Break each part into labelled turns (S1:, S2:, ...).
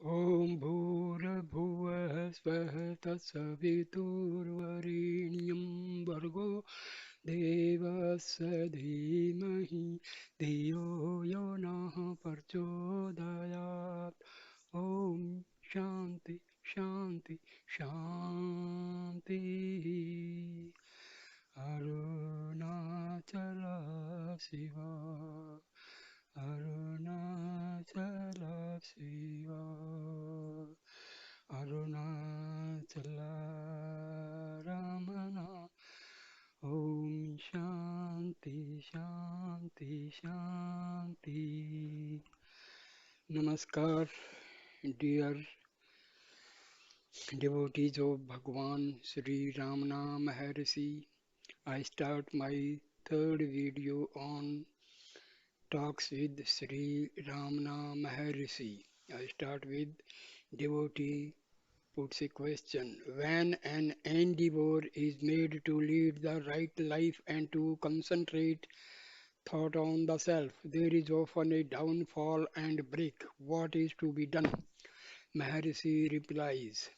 S1: ॐ भूर्भुवः स्वः तत्सवितुर्वरेण्यं भर्गो देवस्य धीमहि धियो यो नः प्रचोदयात् ॐ शान्ति शान्ति शान्तिः अरुणाचल शिवा अरुणाचल शिवा अरुणाचला रमण ॐ शान्ति शान्ति शान्ति Namaskar, dear devotees of Bhagwan Sri Ramana Maharshi. I start my third video on talks with Sri Ramana Maharshi. I start with devotee puts a question. When an endeavor is made to lead the right life and to concentrate thought on the self, there is often a downfall and break. What is to be done? Maharshi replies,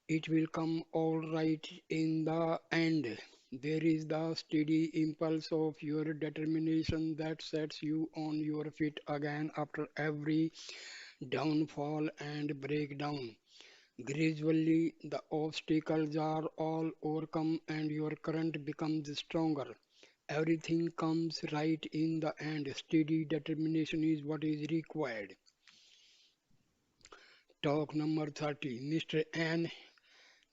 S1: it will come all right in the end. There is the steady impulse of your determination that sets you on your feet again after every downfall and breakdown. Gradually, the obstacles are all overcome and your current becomes stronger. Everything comes right in the end. Steady determination is what is required. Talk number 30. Mr. N.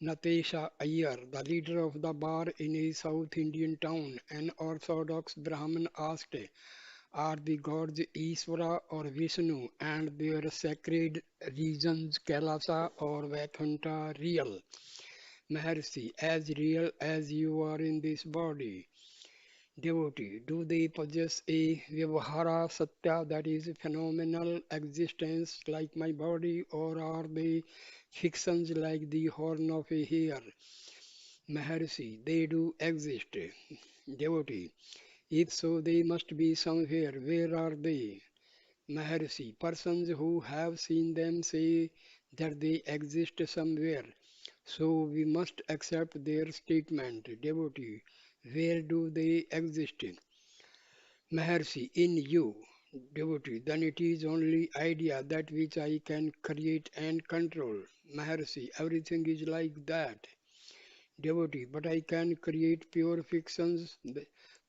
S1: Natesha Iyer, the leader of the bar in a South Indian town, an Orthodox Brahmin asked, are the gods Ishvara or Vishnu and their sacred regions Kailasa or Vaikuntha real? Maharshi, as real as you are in this body. Devotee, do they possess a Vyavahara Satya, that is phenomenal existence like my body, or are they fictions like the horn of a hare? Maharshi, they do exist. Devotee, if so, they must be somewhere. Where are they? Maharshi, persons who have seen them say that they exist somewhere. So we must accept their statement. Devotee, where do they exist? Maharshi, in you. Devotee, then it is only idea that which I can create and control. Maharshi, everything is like that. Devotee, but I can create pure fictions.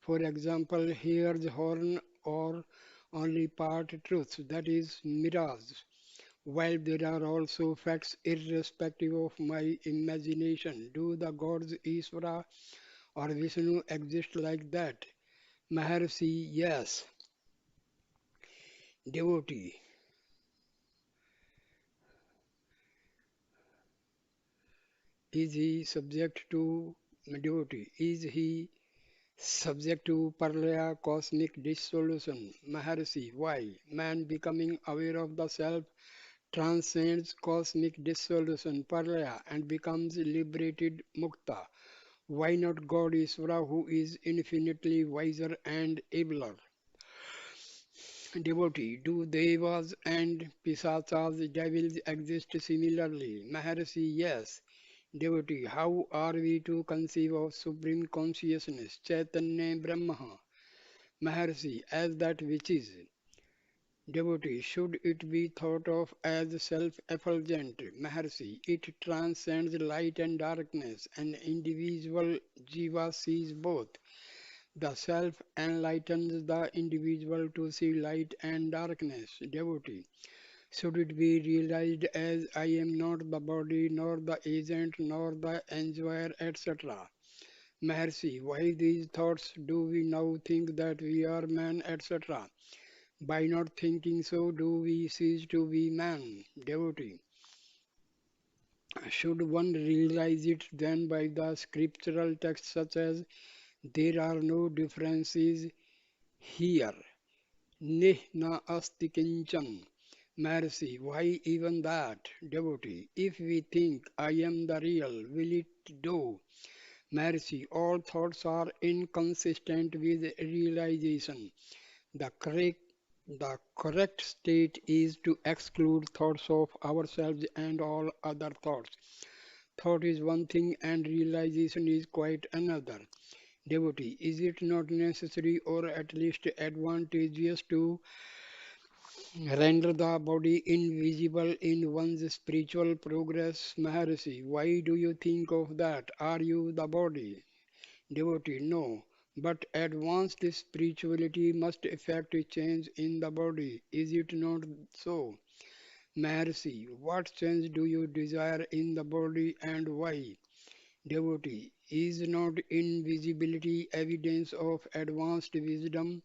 S1: For example, here's horn or only part truth, that is mirage. While there are also facts irrespective of my imagination. Do the gods Ishvara or Vishnu exist like that? Maharshi, yes. Devotee, is he subject to devotee? Is he subject to parlaya cosmic dissolution? Maharshi, why? Man becoming aware of the self transcends cosmic dissolution, parlaya, and becomes liberated mukta. Why not God Isvara, who is infinitely wiser and abler? Devotee, do devas and pisachas, devils exist similarly? Maharshi, yes. Devotee, how are we to conceive of supreme consciousness, Chaitanya Brahma? Maharshi, as that which is. Devotee, should it be thought of as self-effulgent? Maharshi, it transcends light and darkness. An individual jiva sees both. The self enlightens the individual to see light and darkness. Devotee, should it be realized as I am not the body, nor the agent, nor the enjoyer, etc. Maharshi, why these thoughts do we now think that we are man, etc.? By not thinking so, do we cease to be man? Devotee, should one realize it then by the scriptural texts such as there are no differences here? Nih na asti kinchan. Mercy, why even that? Devotee, if we think I am the real, will it do? Mercy, all thoughts are inconsistent with realization. The correct The correct state is to exclude thoughts of ourselves and all other thoughts. Thought is one thing and realization is quite another. Devotee, is it not necessary or at least advantageous to render the body invisible in one's spiritual progress? Maharshi, why do you think of that? Are you the body? Devotee, no. But advanced spirituality must effect a change in the body. Is it not so? Maharshi, what change do you desire in the body and why? Devotee, is not invisibility evidence of advanced wisdom?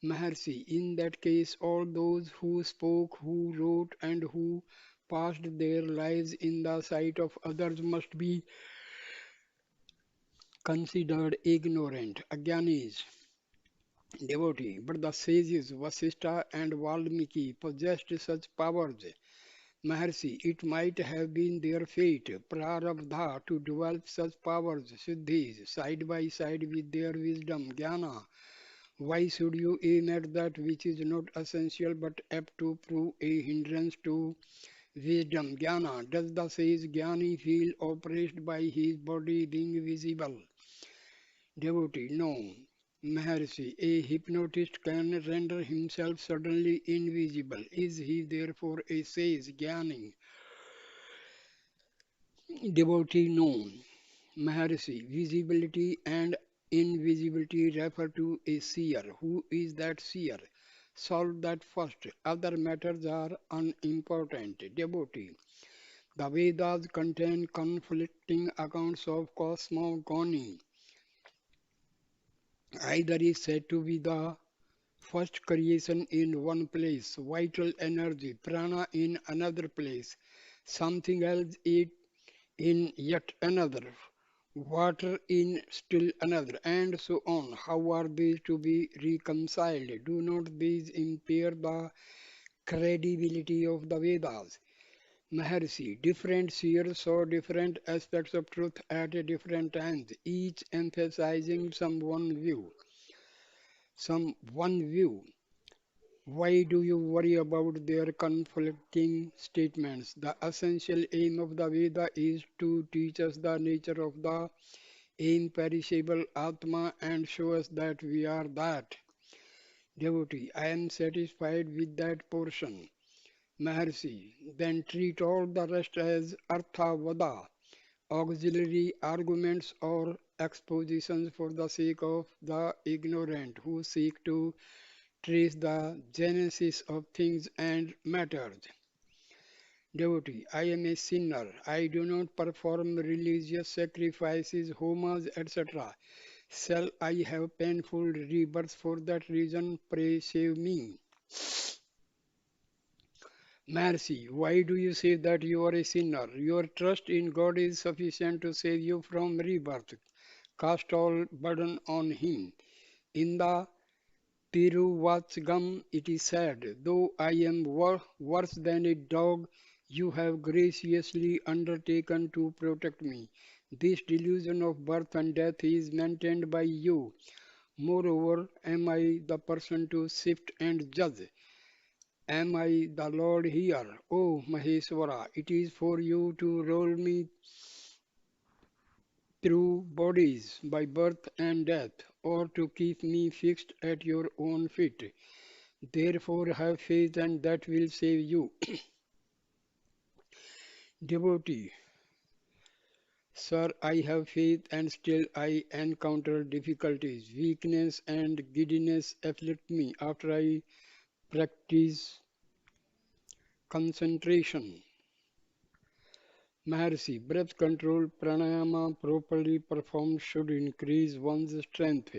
S1: Maharshi, in that case, all those who spoke, who wrote, and who passed their lives in the sight of others must be considered ignorant, Agyanis. Devotee, but the sages Vasistha and Valmiki possessed such powers. Maharshi, it might have been their fate, prarabdha, to develop such powers, siddhis, side by side with their wisdom, jnana. Why should you aim at that which is not essential but apt to prove a hindrance to wisdom, jnana? Does the sage jnani feel oppressed by his body being visible? Devotee, no. Maharshi, a hypnotist can render himself suddenly invisible. Is he therefore a sage, jnani? Devotee, no. Maharshi, visibility and invisibility refer to a seer. Who is that seer? Solve that first. Other matters are unimportant. Devotee, the Vedas contain conflicting accounts of cosmogony. Either is said to be the first creation in one place, vital energy, prana in another place, something else in yet another, water in still another, and so on. How are these to be reconciled? Do not these impair the credibility of the Vedas? Maharshi, different seers saw different aspects of truth at different times, each emphasizing some one view. Why do you worry about their conflicting statements? The essential aim of the Veda is to teach us the nature of the imperishable Atma and show us that we are that. Devotee, I am satisfied with that portion. Maharshi, then treat all the rest as Artha auxiliary arguments or expositions for the sake of the ignorant who seek to trace the genesis of things and matters. Devotee, I am a sinner. I do not perform religious sacrifices, homas, etc. Shall I have painful rebirths for that reason? Pray save me. Mercy, why do you say that you are a sinner? Your trust in God is sufficient to save you from rebirth. Cast all burden on Him. In the Piruvachgam it is said, though I am worse than a dog, you have graciously undertaken to protect me. This delusion of birth and death is maintained by you. Moreover, am I the person to sift and judge? Am I the Lord here? O Maheswara, it is for you to roll me through bodies by birth and death, or to keep me fixed at your own feet. Therefore have faith and that will save you. Devotee, sir, I have faith and still I encounter difficulties. Weakness and giddiness afflict me after I practice concentration. Maharshi, breath control pranayama properly performed should increase one's strength.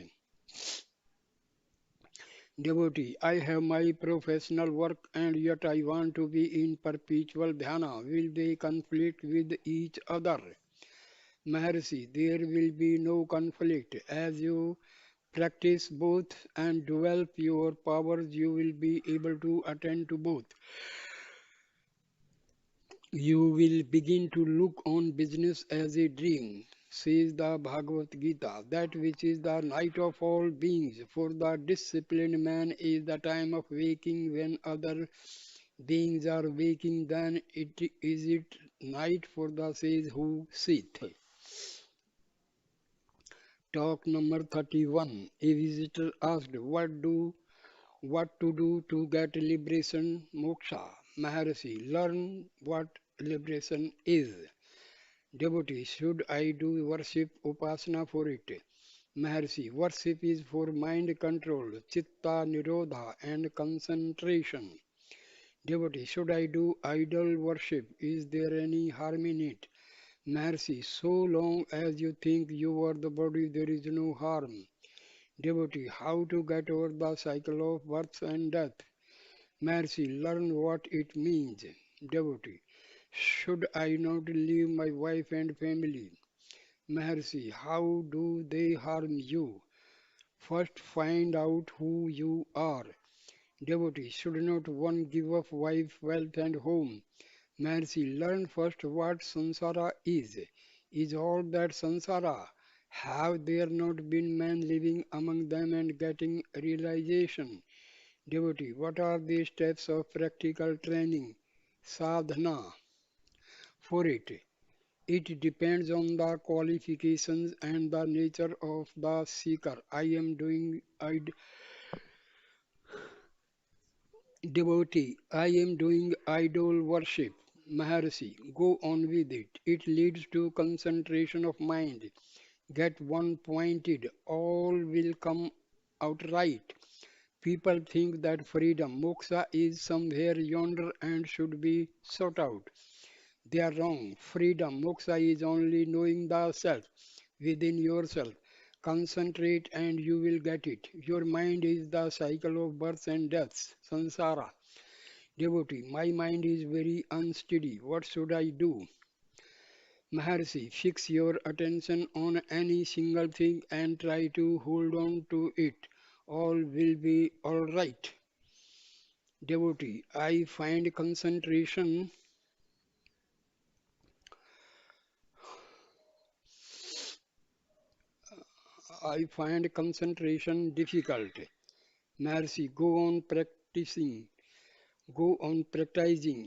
S1: Devotee, I have my professional work and yet I want to be in perpetual dhyana. Will they conflict with each other? Maharshi, there will be no conflict. As you practice both and develop your powers, you will be able to attend to both. You will begin to look on business as a dream. says the Bhagavad Gita, that which is the night of all beings. For the disciplined man is the time of waking when other beings are waking, then it night for the sage who sith. Talk number 31. A visitor asked, what to do to get liberation moksha? Maharshi, learn what liberation is. Devotee, should I do worship upasana for it? Maharshi, worship is for mind control, chitta nirodha and concentration. Devotee, should I do idol worship? Is there any harm in it? Maharshi, so long as you think you are the body, there is no harm. Devotee, how to get over the cycle of birth and death? Maharshi, learn what it means. Devotee, should I not leave my wife and family? Maharshi, how do they harm you? First find out who you are. Devotee, should not one give up wife, wealth and home? Maharshi, learn first what samsara is. Is all that samsara? Have there not been men living among them and getting realization? Devotee, what are the steps of practical training? Sadhana for it. It depends on the qualifications and the nature of the seeker. I am doing idol worship. Maharshi, go on with it. It leads to concentration of mind. Get one pointed, all will come out right. People think that freedom, moksha, is somewhere yonder and should be sought out. They are wrong. Freedom, moksha, is only knowing the self within yourself. Concentrate and you will get it. Your mind is the cycle of births and deaths, samsara. Devotee, my mind is very unsteady. What should I do? Maharshi, fix your attention on any single thing and try to hold on to it. All will be alright. Devotee, I find concentration difficult. Mercy, go on practicing.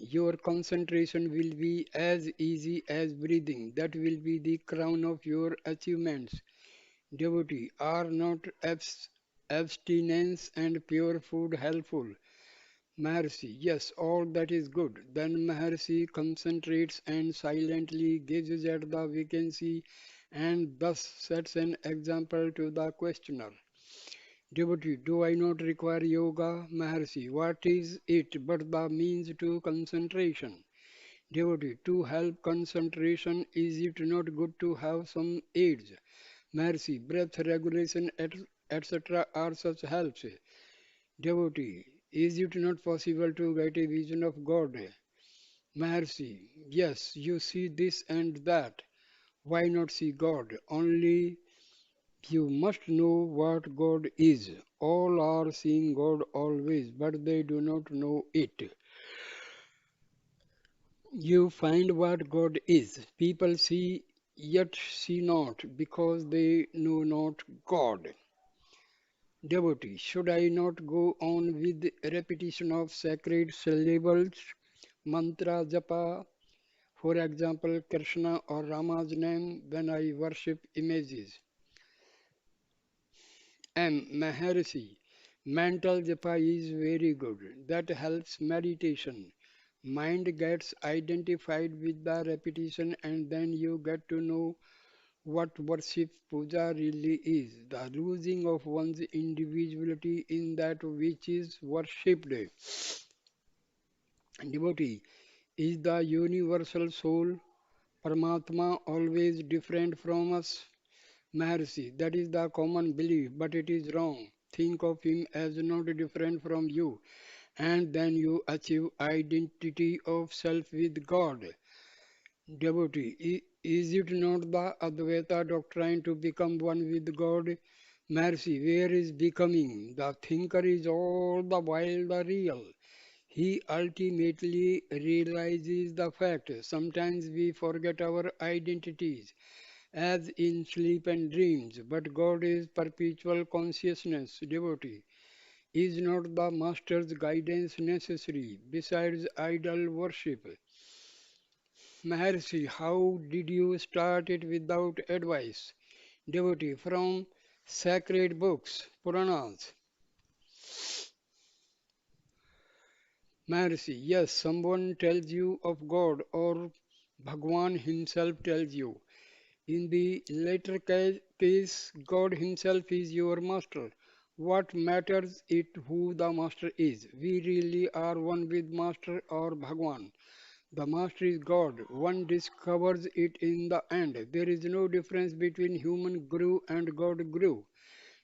S1: Your concentration will be as easy as breathing. That will be the crown of your achievements. Devotee, are not abstinence and pure food helpful? Maharshi, yes, all that is good. Then Maharshi concentrates and silently gazes at the vacancy and thus sets an example to the questioner. Devotee, do I not require yoga? Maharshi, what is it but the means to concentration? Devotee, to help concentration, is it not good to have some aids? Maharshi, breath regulation, etc. are such helps. Devotee, is it not possible to get a vision of God? Maharshi, yes, you see this and that. Why not see God? Only you must know what God is. All are seeing God always, but they do not know it. You find what God is. People see yet see not because they know not God. Devotee, should I not go on with repetition of sacred syllables, mantra japa, for example, Krishna or Rama's name when I worship images? M. Maharshi, mental japa is very good. That helps meditation. Mind gets identified with the repetition and then you get to know what worship puja really is. The losing of one's individuality in that which is worshipped. Devotee, is the universal soul, Paramatma, always different from us? Maharshi, that is the common belief, but it is wrong. Think of him as not different from you, and then you achieve identity of self with God. Devotee, is it not the Advaita doctrine to become one with God? Mercy, where is becoming? The thinker is all the while the real. He ultimately realizes the fact. Sometimes we forget our identities as in sleep and dreams, but God is perpetual consciousness, devotee. Is not the master's guidance necessary besides idol worship? Maharshi, how did you start it without advice? Devotee, from sacred books, Puranas. Maharshi, yes, someone tells you of God or Bhagwan himself tells you. In the latter case, God Himself is your master. What matters it who the master is? We really are one with Master or Bhagwan. The master is God. One discovers it in the end. There is no difference between human guru and God guru.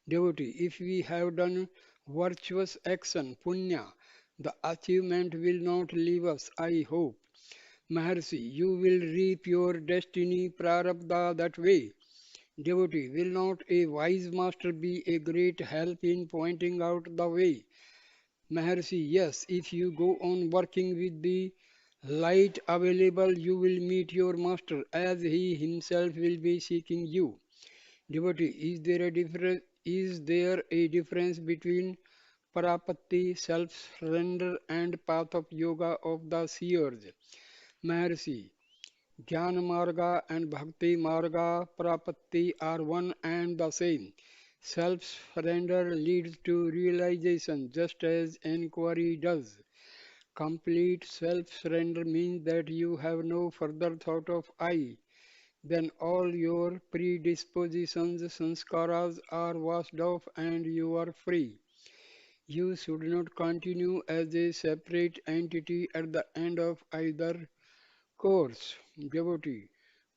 S1: Devotee, if we have done virtuous action, punya, the achievement will not leave us, I hope. Maharshi, you will reap your destiny prarabdha that way. Devotee, will not a wise master be a great help in pointing out the way? Maharshi, yes, if you go on working with the light available, you will meet your master as he himself will be seeking you. Devotee, is there a difference between parapatti, self-surrender, and path of yoga of the seers? Maharshi, Jnana Marga and Bhakti Marga Prapatti are one and the same. Self-surrender leads to realization just as inquiry does. Complete self-surrender means that you have no further thought of I. Then all your predispositions, sanskaras are washed off and you are free. You should not continue as a separate entity at the end of either course. Devotee,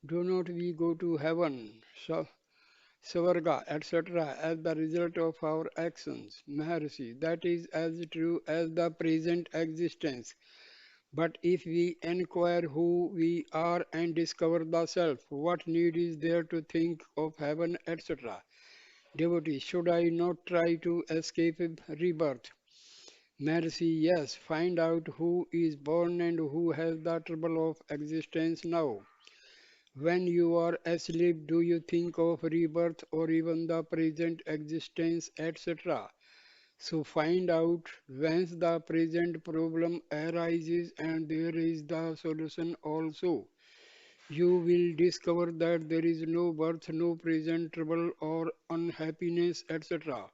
S1: do not we go to heaven, Savarga, etc., as the result of our actions? Maharshi, that is as true as the present existence. But if we inquire who we are and discover the self, what need is there to think of heaven, etc.? Devotee, should I not try to escape rebirth? Maharshi, yes, find out who is born and who has the trouble of existence now. When you are asleep, do you think of rebirth or even the present existence, etc.? So find out whence the present problem arises and there is the solution also. You will discover that there is no birth, no present trouble or unhappiness, etc.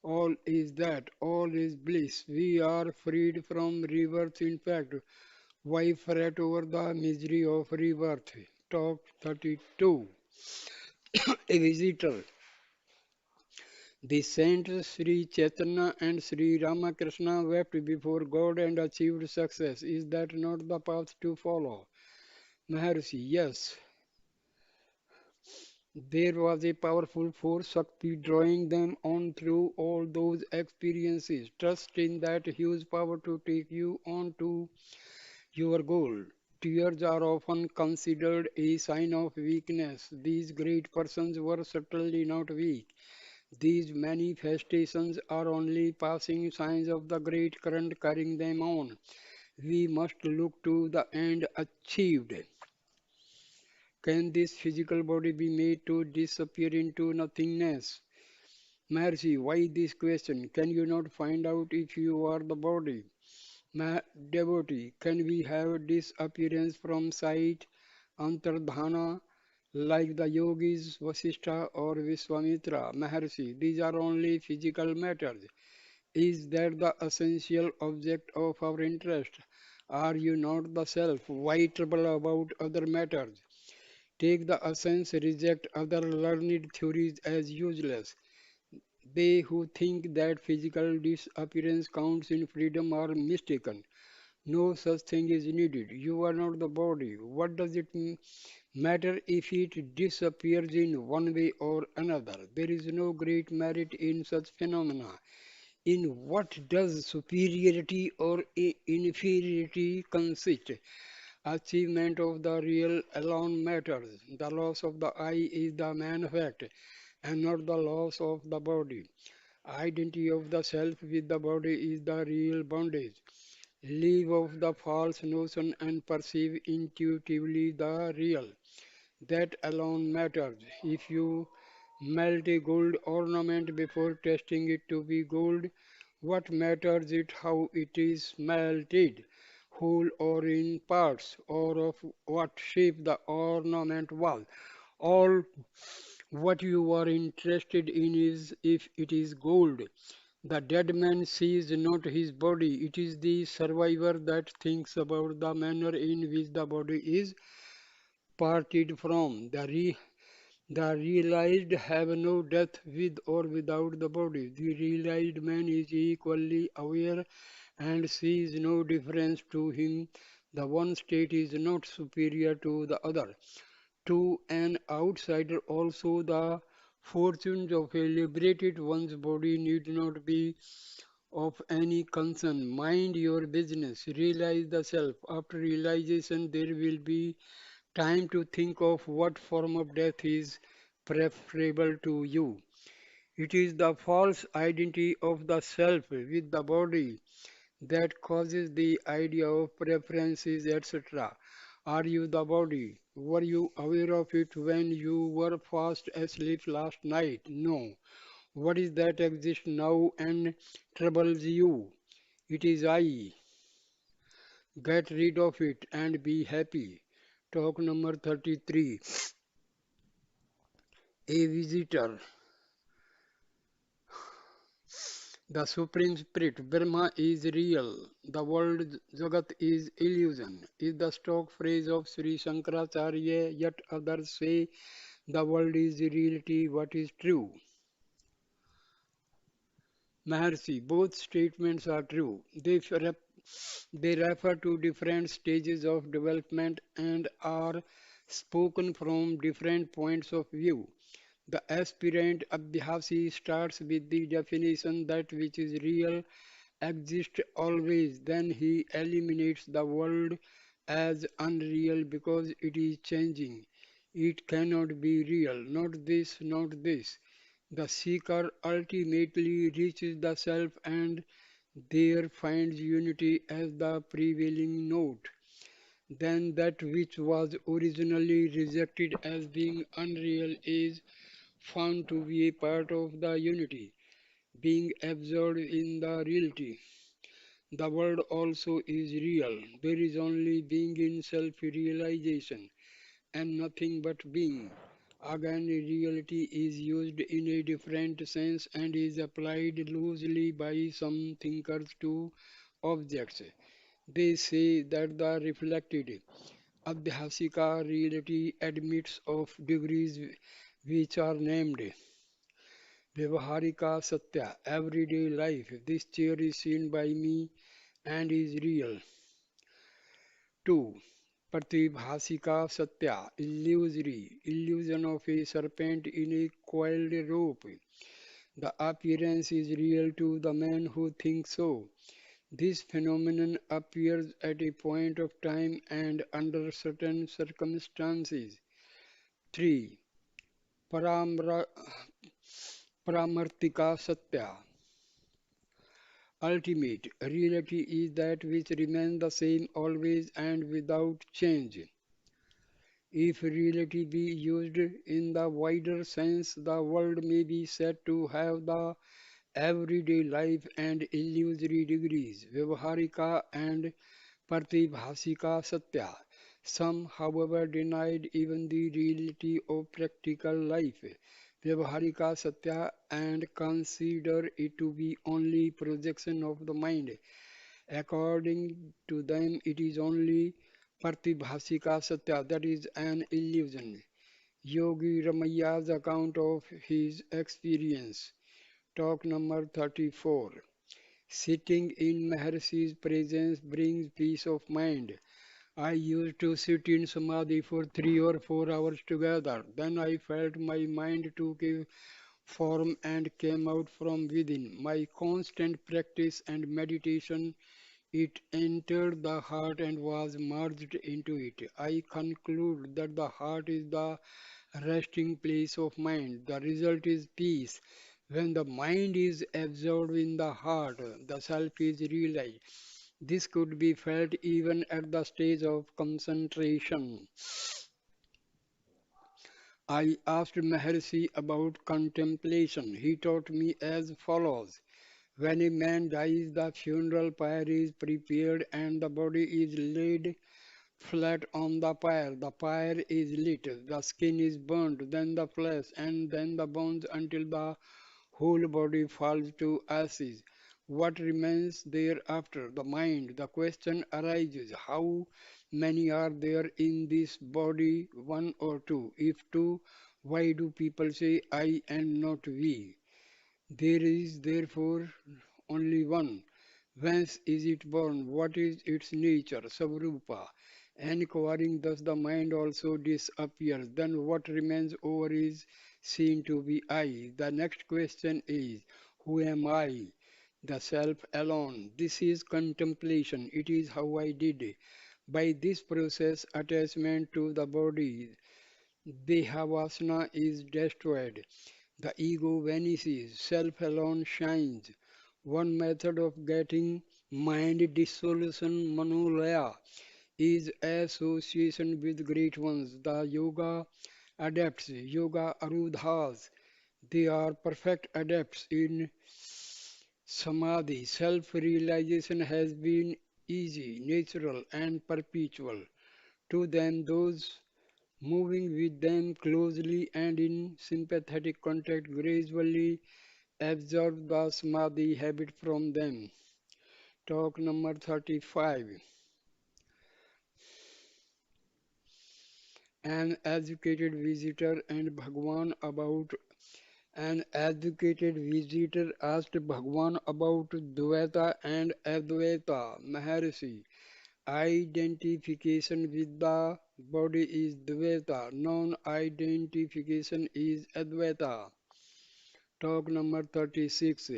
S1: All is that, all is bliss. We are freed from rebirth. In fact, why fret over the misery of rebirth? Talk 32. A visitor. The saints Sri Chaitanya and Sri Ramakrishna wept before God and achieved success. Is that not the path to follow? Maharshi, yes. There was a powerful force Shakti drawing them on through all those experiences. Trust in that huge power to take you on to your goal. Tears are often considered a sign of weakness. These great persons were certainly not weak. These manifestations are only passing signs of the great current carrying them on. We must look to the end achieved. Can this physical body be made to disappear into nothingness? Mercy, why this question? Can you not find out if you are the body? Ma- Devotee, can we have disappearance from sight, antardhana, like the yogis Vasishtha or Vishwamitra, Maharshi? These are only physical matters. Is that the essential object of our interest? Are you not the self? Why trouble about other matters? Take the essence, reject other learned theories as useless. They who think that physical disappearance counts in freedom are mistaken. No such thing is needed. You are not the body. What does it matter if it disappears in one way or another? There is no great merit in such phenomena. In what does superiority or inferiority consist? Achievement of the real alone matters. The loss of the I is the main fact and not the loss of the body. Identity of the self with the body is the real bondage. Leave off the false notion and perceive intuitively the real. That alone matters. If you melt a gold ornament before testing it to be gold, what matters is how it is melted, whole or in parts, or of what shape the ornament was. All what you are interested in is if it is gold. The dead man sees not his body, it is the survivor that thinks about the manner in which the body is parted from. The realized have no death with or without the body. The realized man is equally aware and sees no difference to him. The one state is not superior to the other. To an outsider also the fortunes of a liberated one's body need not be of any concern. Mind your business. Realize the self. After realization there will be time to think of what form of death is preferable to you. It is the false identity of the self with the body that causes the idea of preferences, etc. Are you the body? Were you aware of it when you were fast asleep last night? No. What is that exists now and troubles you? It is I. Get rid of it and be happy. Talk number 33. A visitor. The Supreme Spirit, Brahma is real. The world Jagat is illusion. Is the stock phrase of Sri Shankaracharya, yet others say the world is reality, what is true. Maharshi, both statements are true. They refer to different stages of development and are spoken from different points of view. The aspirant Abhyasi starts with the definition that which is real exists always. Then he eliminates the world as unreal because it is changing. It cannot be real. Not this, not this. The seeker ultimately reaches the self and there finds unity as the prevailing note. Then that which was originally rejected as being unreal is found to be a part of the unity, being absorbed in the reality. The world also is real. There is only being in self realization and nothing but being. Again, reality is used in a different sense and is applied loosely by some thinkers to objects. They say that the reflected Abhyasika reality admits of degrees which are named Vyavaharika Satya, everyday life. This chair is seen by me and is real. 2. Pratibhasika Satya, illusory, illusion of a serpent in a coiled rope. The appearance is real to the man who thinks so. This phenomenon appears at a point of time and under certain circumstances. 3. Paramra, Pramartika Satya, ultimate. Reality is that which remains the same always and without change. If reality be used in the wider sense, the world may be said to have the everyday life and illusory degrees, Vyavaharika and Pratibhasika Satya. Some, however, denied even the reality of practical life, Vyavaharika Satya, and consider it to be only projection of the mind. According to them, it is only Pratibhasika Satya, that is an illusion. Yogi Ramaya's account of his experience. Talk number 34. Sitting in Maharshi's presence brings peace of mind. I used to sit in Samadhi for 3 or 4 hours together. Then I felt my mind took a form and came out from within. My constant practice and meditation, it entered the heart and was merged into it. I conclude that the heart is the resting place of mind. The result is peace. When the mind is absorbed in the heart, the self is realized. This could be felt even at the stage of concentration. I asked Maharshi about contemplation. He taught me as follows. When a man dies, the funeral pyre is prepared and the body is laid flat on the pyre. The pyre is lit, the skin is burned, then the flesh, and then the bones until the whole body falls to ashes. What remains thereafter? The mind. The question arises, how many are there in this body, one or two? If two, why do people say I and not we? There is therefore only one. Whence is it born? What is its nature? Savrupa. Inquiring thus the mind also disappears. Then what remains over is seen to be I. The next question is, who am I? The self alone. This is contemplation. It is how I did. By this process, attachment to the body, Dehavasana is destroyed. The ego vanishes, self alone shines. One method of getting mind dissolution, manolaya, is association with great ones. The yoga adepts, yoga arudhas, they are perfect adepts in samadhi. Self realization has been easy, natural, and perpetual. To them, those moving with them closely and in sympathetic contact gradually absorb the samadhi habit from them. Talk number 35. An educated visitor and Bhagwan about An educated visitor asked Bhagwan about Dvaita and Advaita. Maharshi, identification with the body is Dvaita, non-identification is Advaita. Talk number 36.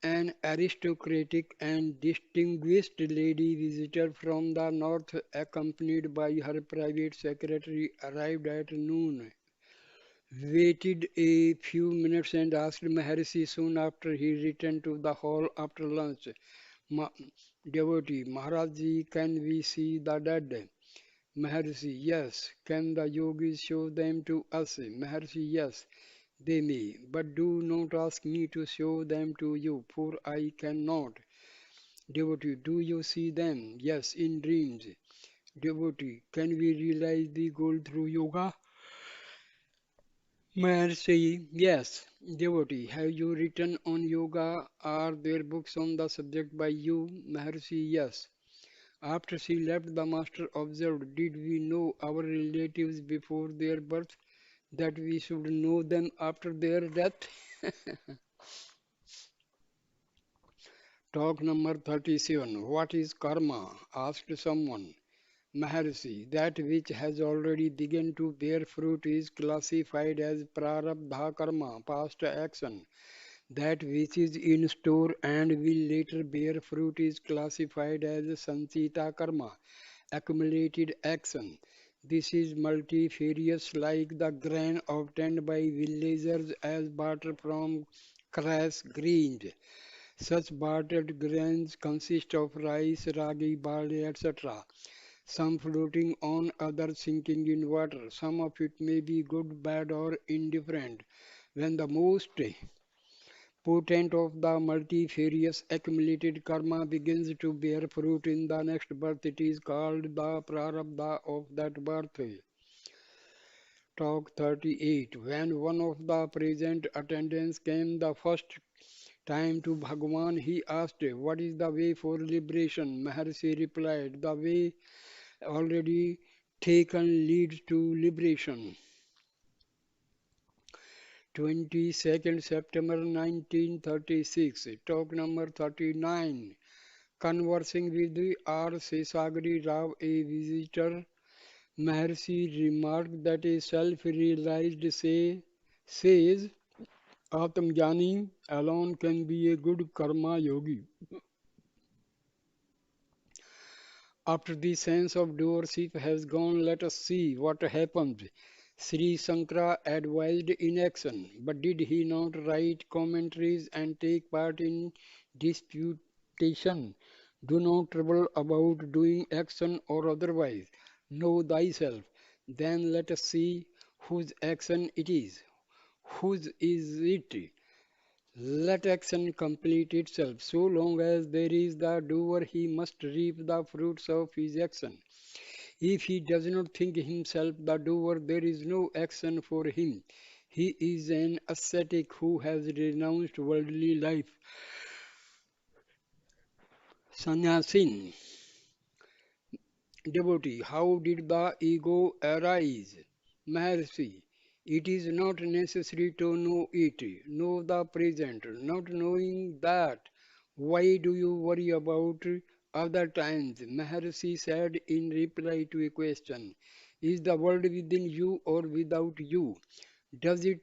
S1: An aristocratic and distinguished lady visitor from the north, accompanied by her private secretary, arrived at noon. Waited a few minutes and asked Maharshi soon after he returned to the hall after lunch. Ma- Devotee, Maharajji, can we see the dead? Maharshi, yes. Can the yogis show them to us? Maharshi, yes. They may, but do not ask me to show them to you, for I cannot. Devotee, do you see them? Yes, in dreams. Devotee, can we realize the goal through yoga? Maharshi, yes. Devotee, have you written on yoga? Are there books on the subject by you? Maharshi, yes. After she left, the master observed, did we know our relatives before their birth, that we should know them after their death? Talk number 37. What is karma? Asked someone. Maharshi, that which has already begun to bear fruit is classified as prarabdha karma, past action. That which is in store and will later bear fruit is classified as sanchita karma, accumulated action. This is multifarious like the grain obtained by villagers as barter from crass grains. Such bartered grains consist of rice, ragi, barley, etc. Some floating on, others sinking in water. Some of it may be good, bad, or indifferent. When the most potent of the multifarious accumulated karma begins to bear fruit in the next birth, it is called the prarabdha of that birth. Talk 38. When one of the present attendants came the first time to Bhagwan, he asked, what is the way for liberation? Maharshi replied, the way already taken leads to liberation. 22nd September 1936. Talk number 39. Conversing with R. Sesagari Rao, a visitor, Maharshi remarked that a self-realized says Atmajnani alone can be a good karma yogi. After the sense of doership has gone, let us see what happens. Sri Sankara advised inaction, but did he not write commentaries and take part in disputation? Do not trouble about doing action or otherwise. Know thyself. Then let us see whose action it is, whose is it. Let action complete itself. So long as there is the doer, he must reap the fruits of his action. If he does not think himself the doer, there is no action for him. He is an ascetic who has renounced worldly life. Sannyasin, devotee, how did the ego arise? Maharshi, it is not necessary to know it. Know the present. Not knowing that, why do you worry about other times? Maharshi said in reply to a question, is the world within you or without you? Does it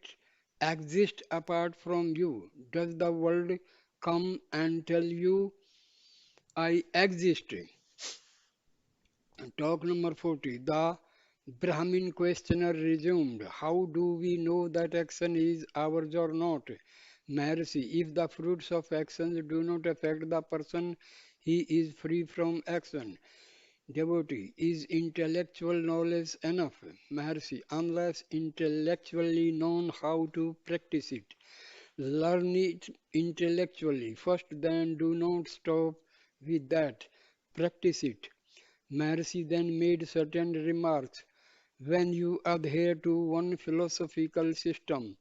S1: exist apart from you? Does the world come and tell you, I exist? Talk number 40. The Brahmin questioner resumed, how do we know that action is ours or not? Maharshi, if the fruits of actions do not affect the person, he is free from action. Devotee, is intellectual knowledge enough? Maharshi, unless intellectually known, how to practice it. Learn it intellectually first, then do not stop with that. Practice it. Maharshi then made certain remarks. When you adhere to one philosophical system,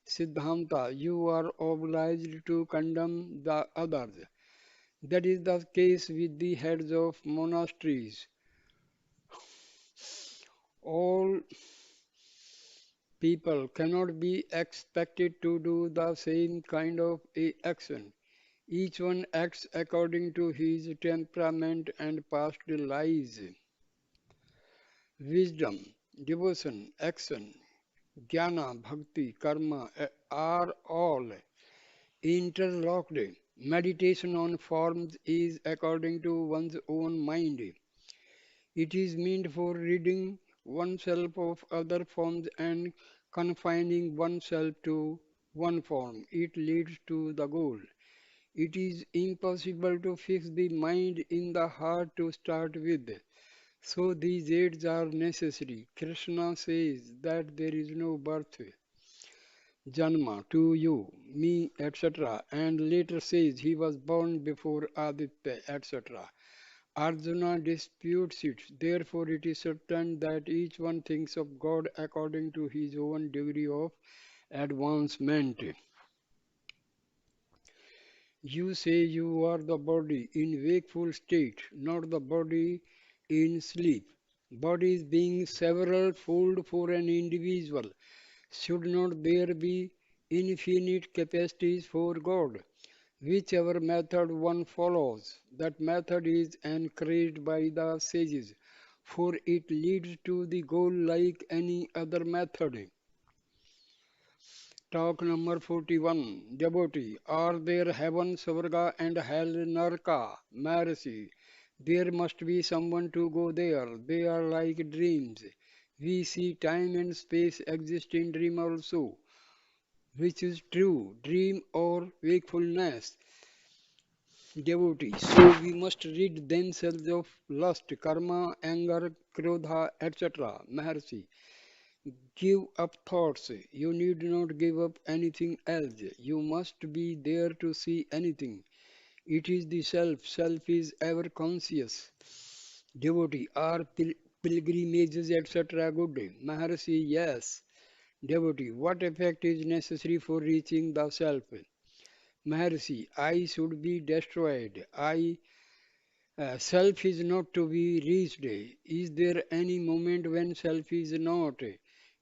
S1: Siddhanta, you are obliged to condemn the others. That is the case with the heads of monasteries. All people cannot be expected to do the same kind of action. Each one acts according to his temperament and past lives. Wisdom, devotion, action, jnana, bhakti, karma are all interlocked. Meditation on forms is according to one's own mind. It is meant for ridding oneself of other forms and confining oneself to one form. It leads to the goal. It is impossible to fix the mind in the heart to start with. So these aids are necessary. Krishna says that there is no birth, Janma, to you, me, etc. And later says he was born before Aditya, etc. Arjuna disputes it. Therefore, it is certain that each one thinks of God according to his own degree of advancement. You say you are the body in wakeful state, not the body in sleep. Bodies being several fold for an individual, should not there be infinite capacities for God? Whichever method one follows, that method is encouraged by the sages, for it leads to the goal like any other method. Talk number 41. Devotee. Are there heaven, Swarga and hell, Narka? Maharshi. There must be someone to go there. They are like dreams. We see time and space exist in dream also. Which is true, dream or wakefulness? Devotee. So we must rid themselves of lust, karma, anger, krodha, etc. Maharshi. Give up thoughts. You need not give up anything else. You must be there to see anything. It is the self. Self is ever conscious. Devotee, are pilgrimages, etc. good? Maharshi, yes. Devotee, what effect is necessary for reaching the self? Maharshi, I should be destroyed. Self is not to be reached. Is there any moment when self is not?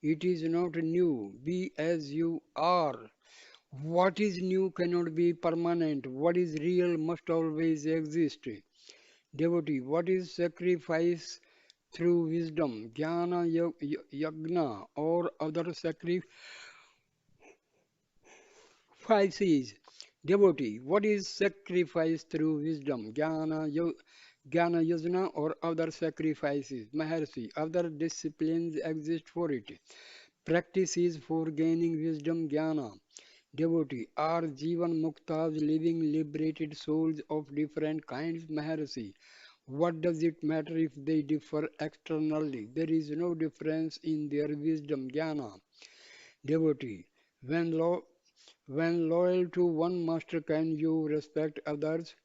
S1: It is not new. Be as you are. What is new cannot be permanent. What is real must always exist. Devotee, what is sacrifice through wisdom, jnana, yagna, or other sacrifices? Devotee, what is sacrifice through wisdom, jnana yajna, or other sacrifices? Maharshi, other disciplines exist for it. Practice is for gaining wisdom, jnana. Devotee, are Jivan Muktas living liberated souls of different kinds? Maharshi, What does it matter if they differ externally? There is no difference in their wisdom, jnana, devotee. When, lo- when loyal to one master, can you respect others?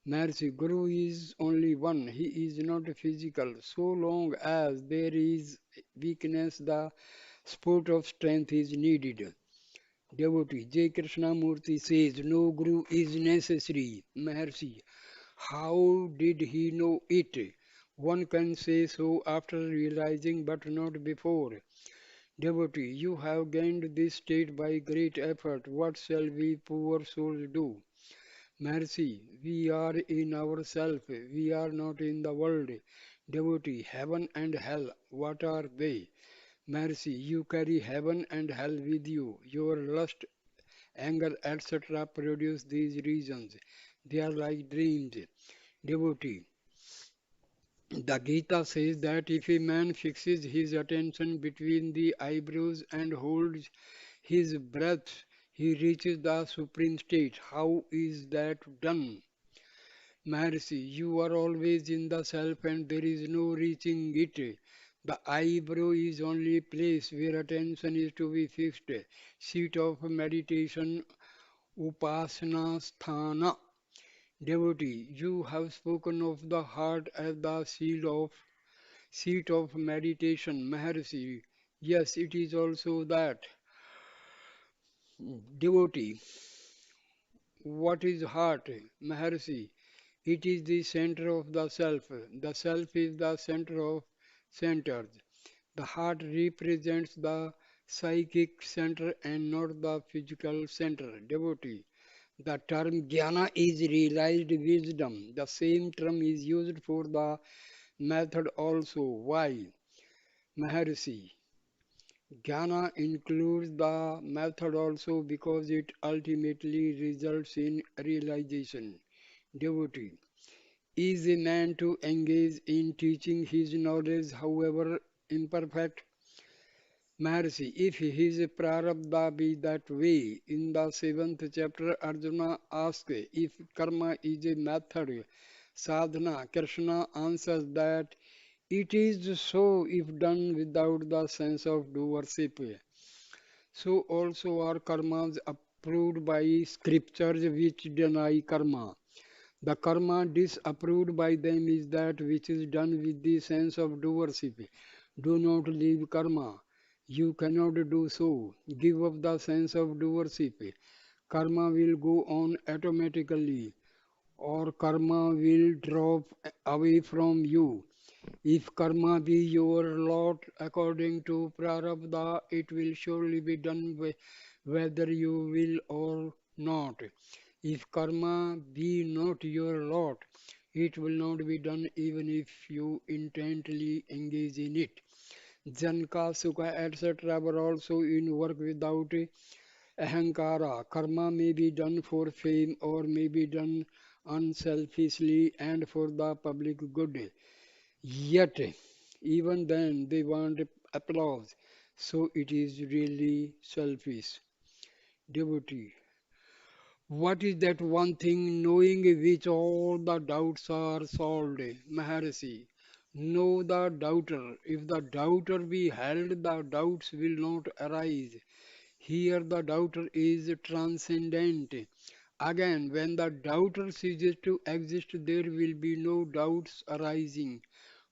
S1: Mercy, Guru is only one. He is not physical. So long as there is weakness, the sport of strength is needed. Devotee, J. Krishnamurti says, no Guru is necessary. Maharshi, how did he know it? One can say so after realizing, but not before. Devotee, you have gained this state by great effort. What shall we poor souls do? Mercy, we are in ourselves, we are not in the world. Devotee, heaven and hell, what are they? Mercy, you carry heaven and hell with you. Your lust, anger, etc. produce these reasons. They are like dreams. Devotee, the Gita says that if a man fixes his attention between the eyebrows and holds his breath, he reaches the supreme state. How is that done? Maharshi, you are always in the self and there is no reaching it. The eyebrow is only place where attention is to be fixed. Seat of meditation, upasana sthana. Devotee, you have spoken of the heart as the seat of meditation. Maharshi, yes, it is also that. Devotee, what is heart? Maharshi, it is the center of the self. The self is the center of centers. The heart represents the psychic center and not the physical center. Devotee. The term jnana is realized wisdom. The same term is used for the method also. Why? Maharshi. Jnana includes the method also because it ultimately results in realization. Devotee. Is a man to engage in teaching his knowledge, however imperfect? Maharshi, if his prarabdha be that way, in the seventh chapter, Arjuna asks if karma is a method, sadhana. Krishna answers that it is so if done without the sense of doership. So also are karmas approved by scriptures which deny karma. The karma disapproved by them is that which is done with the sense of doership. Do not leave karma. You cannot do so. Give up the sense of doership. Karma will go on automatically, or karma will drop away from you. If karma be your lot according to prarabdha, it will surely be done whether you will or not. If karma be not your lot, it will not be done even if you intently engage in it. Janka, Sukha, etc. were also in work without ahankara. Karma may be done for fame or may be done unselfishly and for the public good. Yet, even then, they want applause. So it is really selfish. Devotee. What is that one thing knowing which all the doubts are solved? Maharshi. Know the doubter. If the doubter be held, the doubts will not arise. Here the doubter is transcendent. Again, when the doubter ceases to exist, there will be no doubts arising.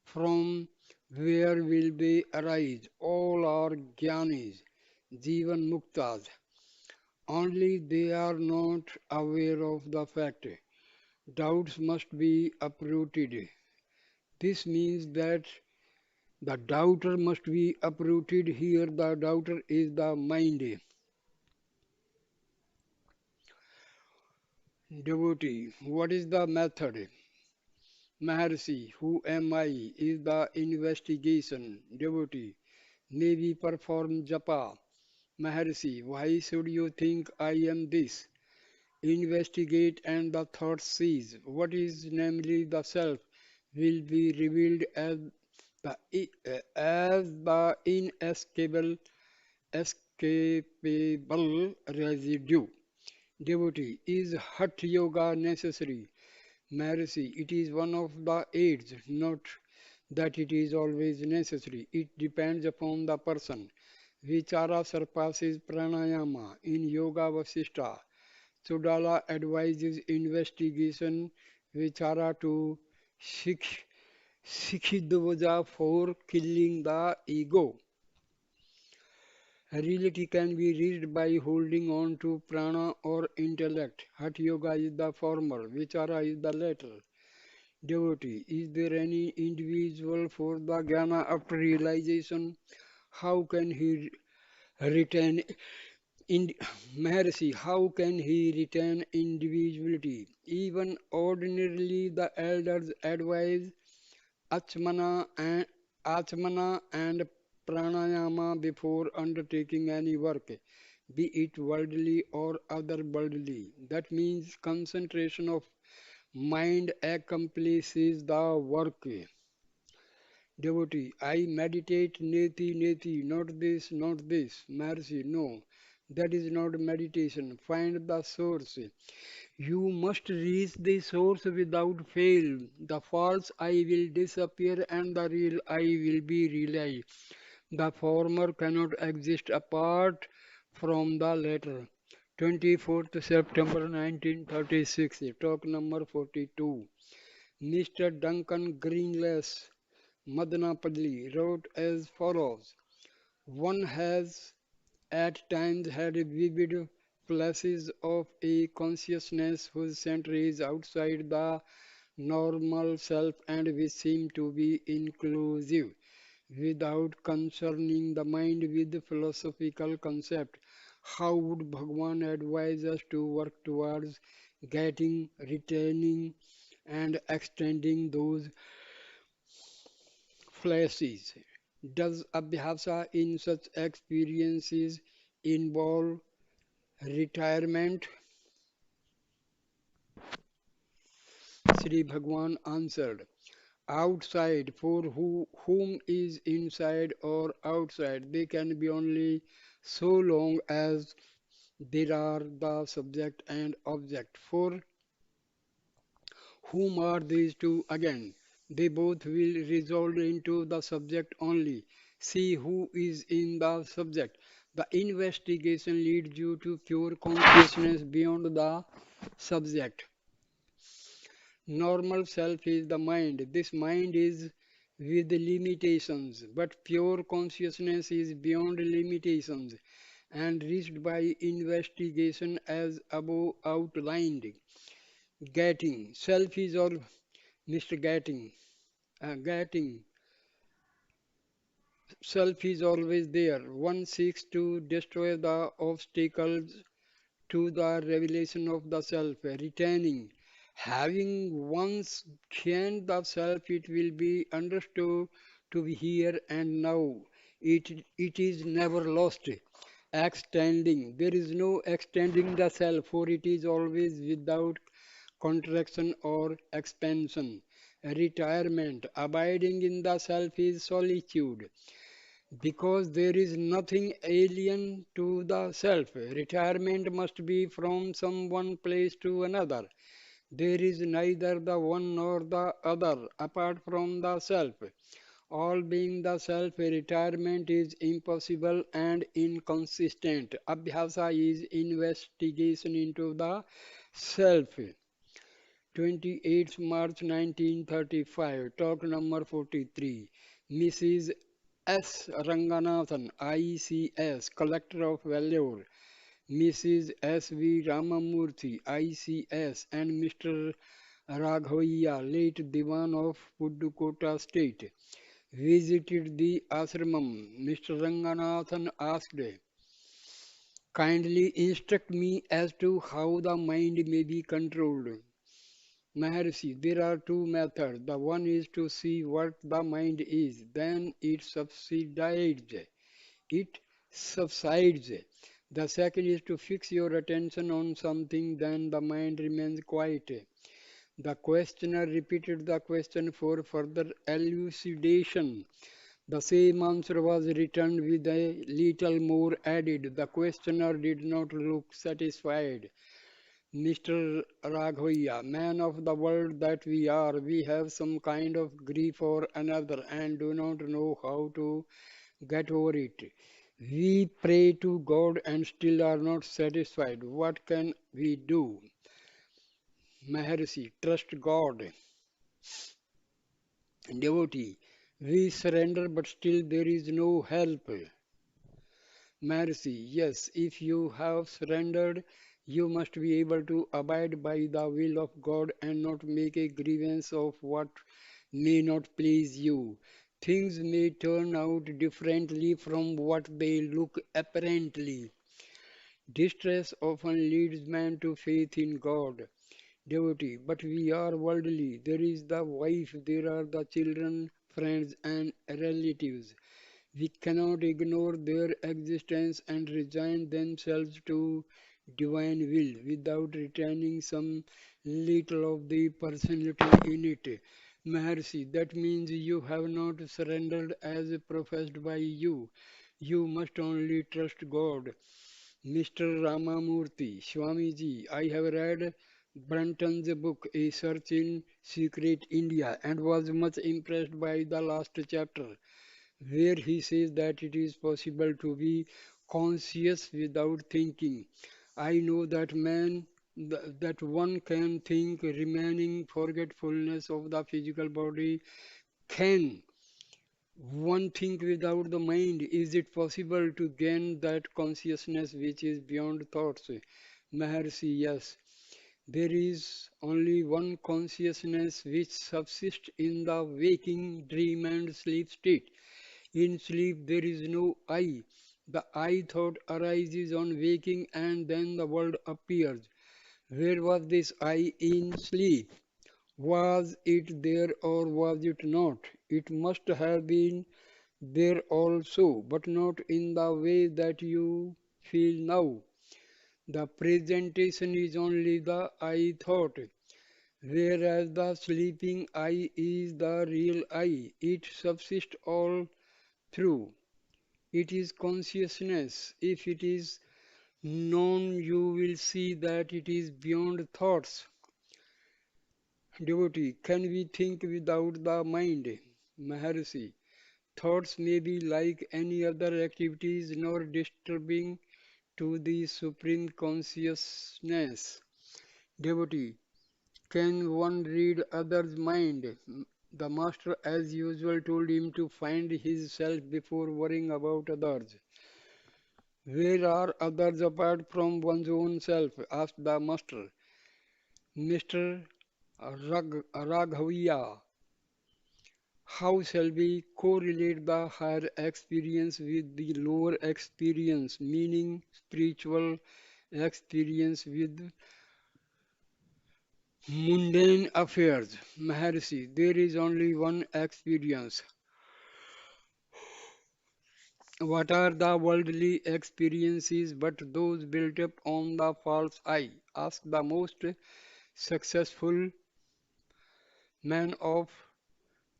S1: From where will they arise? All are jnanis, jivan muktas. Only they are not aware of the fact. Doubts must be uprooted. This means that the doubter must be uprooted. Here, the doubter is the mind. Devotee, what is the method? Maharshi, who am I? Is the investigation. Devotee, may we perform japa. Maharshi, why should you think I am this? Investigate and the thought cease. What is namely the self will be revealed as the inescapable residue. Devotee, is Hatha Yoga necessary? Maharshi, it is one of the aids, not that it is always necessary. It depends upon the person. Vichara surpasses pranayama in Yoga Vasishtha. Sudala advises investigation vichara to Sikh, Sikhidvaja for killing the ego. Reality can be reached by holding on to prana or intellect. Hatha yoga is the former, vichara is the latter. Devotee, is there any individual for the jnana after realization? How can he retain in Maharshi, how can he retain individuality? Even ordinarily, the elders advise Achmana and Achmana and Pranayama before undertaking any work, be it worldly or otherworldly. That means concentration of mind accomplishes the work. Devotee, I meditate neti neti, not this, not this. Mercy, no. That is not meditation. Find the source. You must reach the source without fail. The false I will disappear and the real I will be realized. The former cannot exist apart from the latter. 24th September 1936, talk number 42. Mr. Duncan Greenless Madanapalli wrote as follows: one has at times had vivid flashes of a consciousness whose center is outside the normal self and which seem to be inclusive, without concerning the mind with philosophical concept. How would Bhagwan advise us to work towards getting, retaining, and extending those flashes? Does abhyasa in such experiences involve retirement? Sri Bhagwan answered, outside, for whom is inside or outside, they can be only so long as there are the subject and object. For whom are these two again? They both will resolve into the subject only. See who is in the subject. The investigation leads you to pure consciousness beyond the subject. Normal self is the mind. This mind is with limitations, but pure consciousness is beyond limitations and reached by investigation as above outlined. Getting. Self is all Mr. Getting. Getting. Self is always there. One seeks to destroy the obstacles to the revelation of the self, retaining. Having once gained the self, it will be understood to be here and now. It is never lost. Extending. There is no extending the self, for it is always without contraction or expansion. Retirement. Abiding in the self is solitude because there is nothing alien to the self. Retirement must be from some one place to another. There is neither the one nor the other apart from the self. All being the self, retirement is impossible and inconsistent. Abhyasa is investigation into the self. 28th March 1935, talk number 43. Mrs. S. Ranganathan, ICS, Collector of Vellore, Mrs. S. V. Ramamurthy, ICS, and Mr. Raghavaiah, late Diwan of Pudukkottai State, visited the ashramam. Mr. Ranganathan asked, kindly instruct me as to how the mind may be controlled. Maharshi, there are two methods. The one is to see what the mind is, then it subsides. The second is to fix your attention on something, then the mind remains quiet. The questioner repeated the question for further elucidation. The same answer was returned with a little more added. The questioner did not look satisfied. Mr. Raghavya, man of the world that we are, we have some kind of grief for another and do not know how to get over it. We pray to God and still are not satisfied. What can we do? Maharshi, trust God. Devotee, we surrender but still there is no help. Mercy, yes, if you have surrendered, you must be able to abide by the will of God and not make a grievance of what may not please you. Things may turn out differently from what they look apparently. Distress often leads man to faith in God. Devotee, but we are worldly. There is the wife, there are the children, friends, and relatives. We cannot ignore their existence and resign themselves to divine will without retaining some little of the personality in it. Maharshi, that means you have not surrendered as professed by you. You must only trust God. Mr. Ramamurthy, Swamiji, I have read Brunton's book, A Search in Secret India, and was much impressed by the last chapter where he says that it is possible to be conscious without thinking. I know that that one can think remaining forgetfulness of the physical body. Can one think without the mind? Is it possible to gain that consciousness which is beyond thoughts? Maharshi, yes. There is only one consciousness which subsists in the waking, dream, and sleep state. In sleep there is no I. The I thought arises on waking and then the world appears. Where was this I in sleep? Was it there or was it not? It must have been there also, but not in the way that you feel now. The presentation is only the I thought, whereas the sleeping I is the real I. It subsists all through. It is consciousness. If it is known, you will see that it is beyond thoughts. Devotee, can we think without the mind? Maharshi, thoughts may be like any other activities, nor disturbing to the supreme consciousness. Devotee, can one read others' mind? The master, as usual, told him to find his self before worrying about others. Where are others apart from one's own self? Asked the master. Mr. Raghavya, how shall we correlate the higher experience with the lower experience, meaning spiritual experience with mundane affairs? Maharshi, there is only one experience. What are the worldly experiences but those built up on the false I? Asked the most successful man of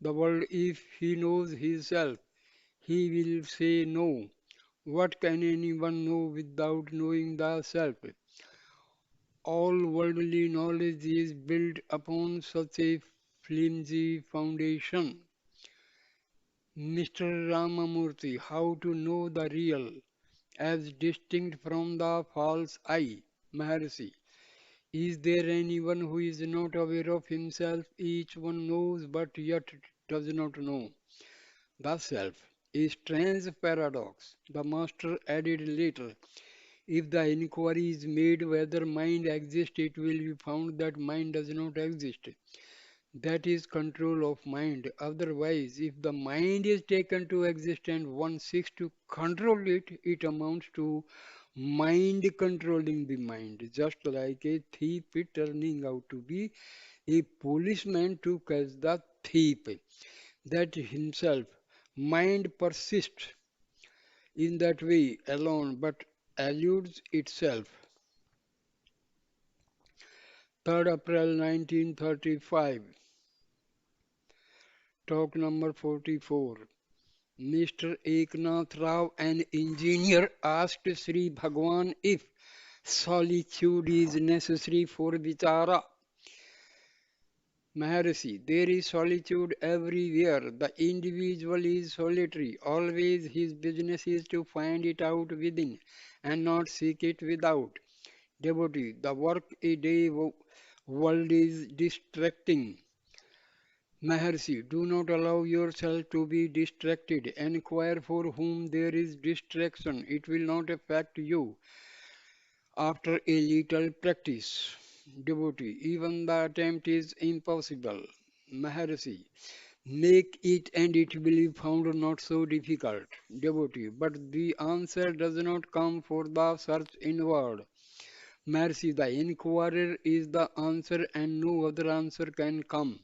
S1: the world. If he knows himself, he will say no. What can anyone know without knowing the self? All worldly knowledge is built upon such a flimsy foundation. Mr. Ramamurthy, how to know the real as distinct from the false I? Maharshi, is there anyone who is not aware of himself? Each one knows but yet does not know. The self. A strange paradox. The master added later. If the inquiry is made whether mind exists, it will be found that mind does not exist. That is control of mind. Otherwise, if the mind is taken to exist and one seeks to control it, it amounts to mind controlling the mind, just like a thief turning out to be a policeman to catch the thief. That himself, mind persists in that way alone but eludes itself. 3rd April 1935, talk number 44. Mr. Eknath Rao, an engineer, asked Sri Bhagwan if Solitude is necessary for vichara. Maharshi, there is solitude everywhere. The individual is solitary. Always his business is to find it out within and not seek it without. Devotee, the work a day world is distracting. Maharshi, do not allow yourself to be distracted. Inquire for whom there is distraction. It will not affect you after a little practice. Devotee, even the attempt is impossible. Maharshi, make it and it will be found not so difficult. Devotee, but the answer does not come for the search inward. Mercy, the inquirer is the answer and no other answer can come.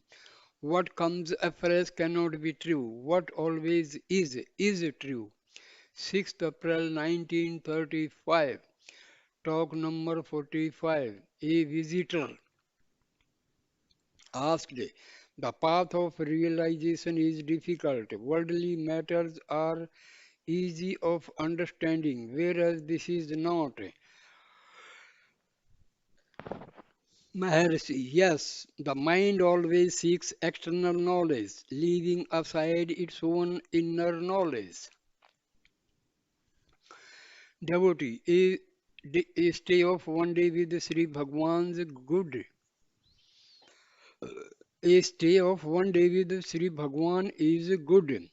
S1: What comes afresh cannot be true. What always is true. 6th April 1935. Talk number 45. A visitor asked, the path of realization is difficult. Worldly matters are easy of understanding, whereas this is not. Maharshi, yes, the mind always seeks external knowledge, leaving aside its own inner knowledge. Devotee, a stay of one day with Sri Bhagwan's good. A stay of one day with Sri Bhagwan is good.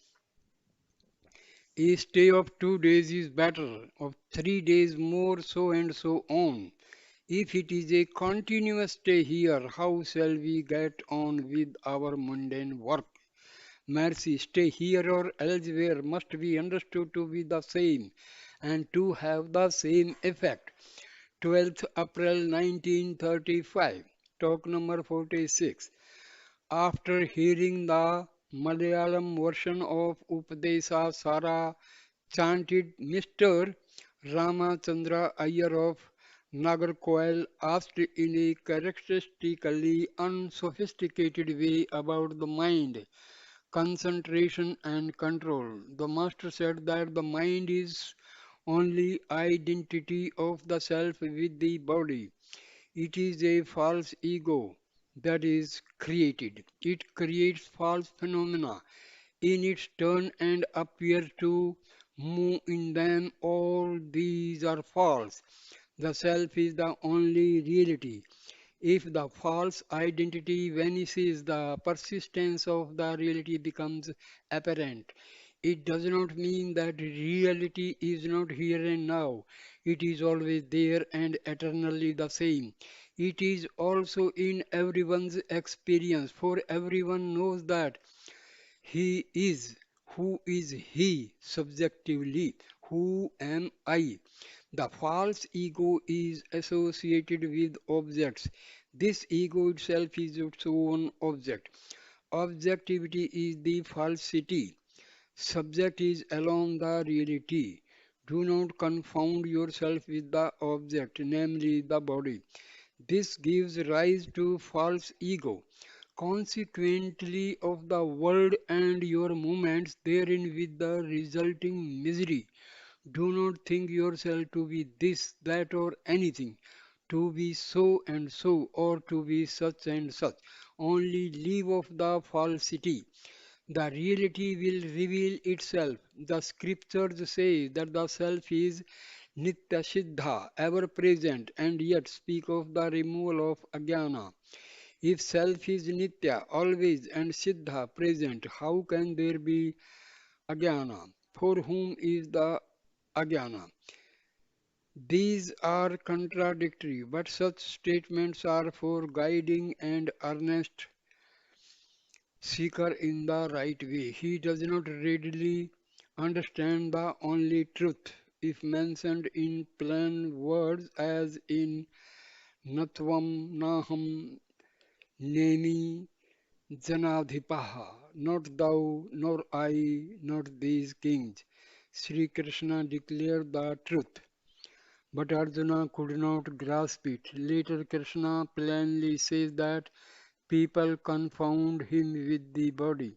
S1: A stay of 2 days is better, of 3 days more, so and so on. If it is a continuous stay here, how shall we get on with our mundane work? Mercy, stay here or elsewhere must be understood to be the same and to have the same effect. 12th April 1935, talk number 46. After hearing the Malayalam version of Upadesa Sara chanted, Mr. Ramachandra Iyer of Nagarkoil asked in a characteristically unsophisticated way about the mind, concentration and control. The master said that the mind is only identity of the self with the body. It is a false ego that is created. It creates false phenomena in its turn and appear to move in them. All these are false. The self is the only reality. If the false identity vanishes, the persistence of the reality becomes apparent. It does not mean that reality is not here and now. It is always there and eternally the same. It is also in everyone's experience, for everyone knows that he is. Who is he subjectively? Who am I? The false ego is associated with objects. This ego itself is its own object. Objectivity is the falsity. Subject is alone the reality. Do not confound yourself with the object, namely the body. This gives rise to false ego. Consequently, of the world and your movements therein with the resulting misery. Do not think yourself to be this, that, or anything, to be so and so, or to be such and such. Only leave off the falsity. The reality will reveal itself. The scriptures say that the self is Nitya Siddha, ever present, and yet speak of the removal of Ajnana. If self is Nitya, always, and Siddha, present, how can there be Ajnana? For whom is the Ajnana? These are contradictory, but such statements are for guiding and earnest seeker in the right way. He does not readily understand the only truth, if mentioned in plain words as in Natvam Naham Nemi Janadhipaha, not thou, nor I, not these kings. Sri Krishna declared the truth. But Arjuna could not grasp it. Later, Krishna plainly says that people confound him with the body,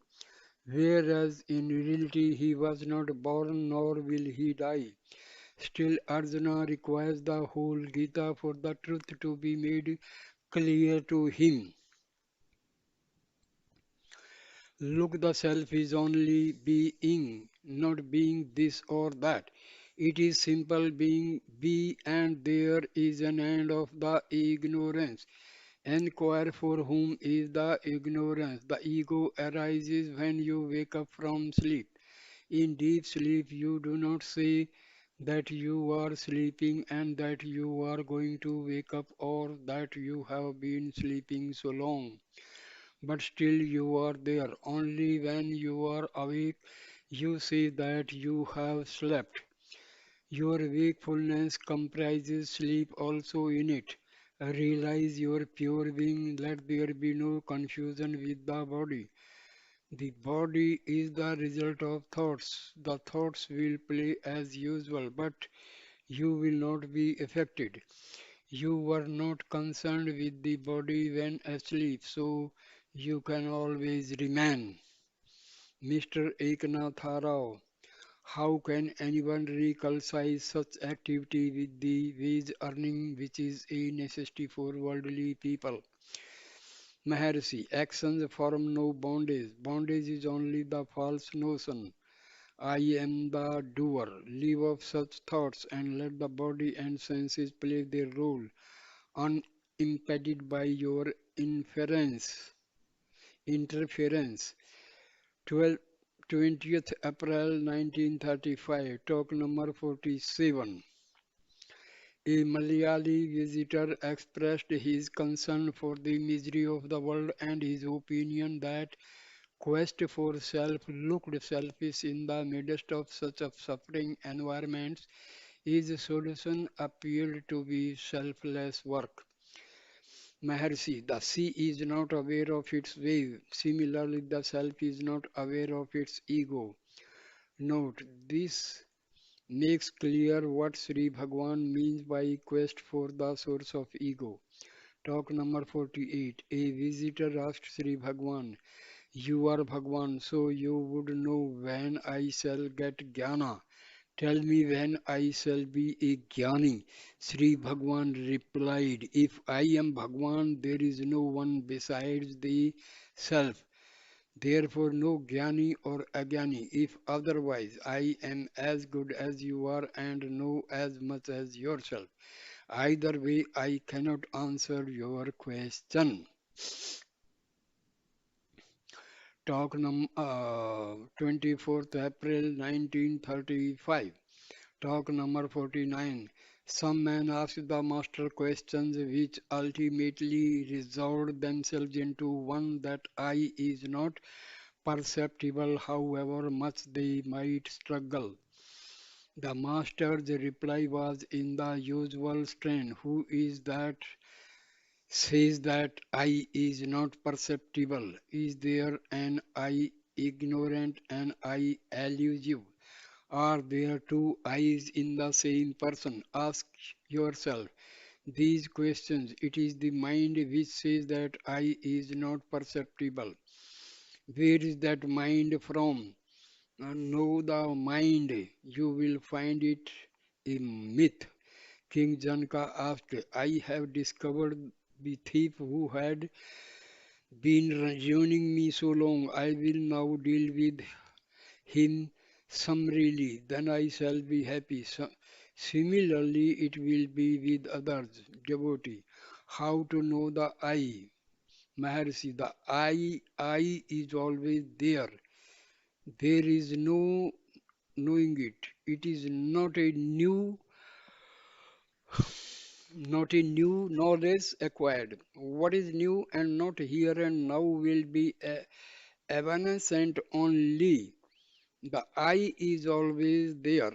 S1: whereas in reality he was not born nor will he die. Still, Arjuna requires the whole Gita for the truth to be made clear to him. Look, the self is only being, not being this or that. It is simple being, be, and there is an end of the ignorance. Enquire for whom is the ignorance. The ego arises when you wake up from sleep. In deep sleep, you do not say that you are sleeping and that you are going to wake up or that you have been sleeping so long. But still you are there. Only when you are awake, you say that you have slept. Your wakefulness comprises sleep also in it. Realize your pure being, let there be no confusion with the body. The body is the result of thoughts. The thoughts will play as usual, but you will not be affected. You were not concerned with the body when asleep, so you can always remain. Mr. Eknath Rao, how can anyone reconcile such activity with the wage earning which is a necessity for worldly people? Maharshi, actions form no bondage. Bondage is only the false notion. I am the doer. Leave off such thoughts and let the body and senses play their role, unimpeded by your interference. 12, 20th April 1935, talk number 47. A Malayali visitor expressed his concern for the misery of the world and his opinion that quest for self-looked selfish in the midst of such a suffering environments his solution appeared to be selfless work. Maharshi, the sea is not aware of its wave. Similarly, the self is not aware of its ego. Note, this makes clear what Sri Bhagwan means by quest for the source of ego. Talk number 48. A visitor asked Sri Bhagwan, you are Bhagwan, so you would know when I shall get jnana. Tell me when I shall be a jnani. Sri Bhagwan replied, if I am Bhagwan, there is no one besides the self. Therefore, no jnani or ajnani. If otherwise, I am as good as you are and know as much as yourself. Either way, I cannot answer your question. Talk 24th April 1935. Talk number 49. Some men ask the master questions which ultimately resolve themselves into one that I is not perceptible, however much they might struggle. The master's reply was in the usual strain. Who is that says that I is not perceptible? Is there an I ignorant and I elusive? Are there two eyes in the same person? Ask yourself these questions. It is the mind which says that I is not perceptible. Where is that mind from? Know the mind. You will find it a myth. King Janka asked, I have discovered the thief who had been ruining me so long. I will now deal with him summarily, then I shall be happy. Similarly, it will be with others. Devotee. How to know the I? Maharshi, the I is always there. There is no knowing it. It is not a new knowledge acquired. What is new and not here and now will be evanescent only. The I is always there.